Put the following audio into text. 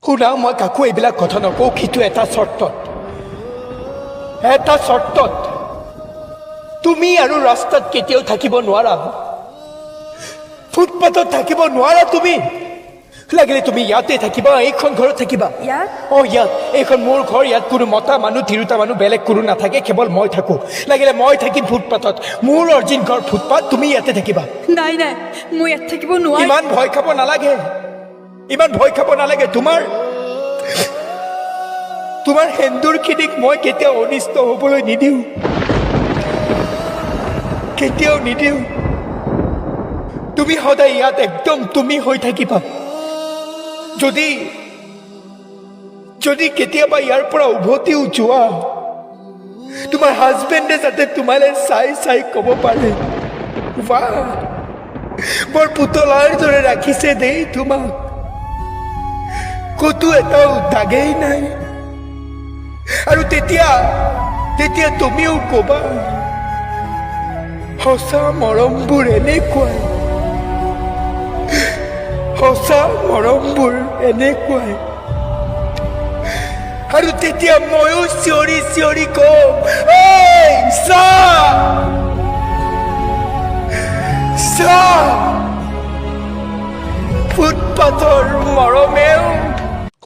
শুনা, মই কাকো এইবিলাক কথা নকওঁ, কিন্তু এটা চৰ্তত তুমি আৰু ৰাস্তাত কেতিয়াও থাকিব নোৱাৰা, ফুটপাথত থাকিব নোৱাৰা। তুমি লাগিলে তুমি ইয়াতে থাকিবা, এইখন ঘৰত থাকিবা। ইয়াত এইখন মোৰ ঘৰ, ইয়াত কোনো মতা মানুহ তিৰোতা মানুহ বেলেগ কোনো নাথাকে, কেৱল মই থাকো। লাগিলে মই থাকিম ফুটপাথত, মোৰ অৰিজিন ঘৰ ফুটপাথ, তুমি ইয়াতে থাকিবা। নাই মই ইয়াত থাকিব নোৱাৰিম। ইমান ভয় খাব নালাগে। তোমাৰ সেন্দুৰখিনিক মই কেতিয়াও অনিষ্ট হ'বলৈ নিদিওঁ, কেতিয়াও নিদিওঁ। তুমি সদায় ইয়াত একদম তুমি হৈ থাকিবা। যদি কেতিয়াবা ইয়াৰ পৰা উভতিও যোৱা, তোমাৰ হাজবেণ্ডে যাতে তোমালৈ চাই ক'ব পাৰে, বাহ, বৰ পুতলাৰ দৰে ৰাখিছে দেই তোমাক, ক'তো এটাও দাগেই নাই। আৰু তেতিয়া তুমিও ক'বা, সঁচা মৰমবোৰ এনেকুৱাই, আৰু তেতিয়া ময়ো চিঞৰি কম, ঐ চা।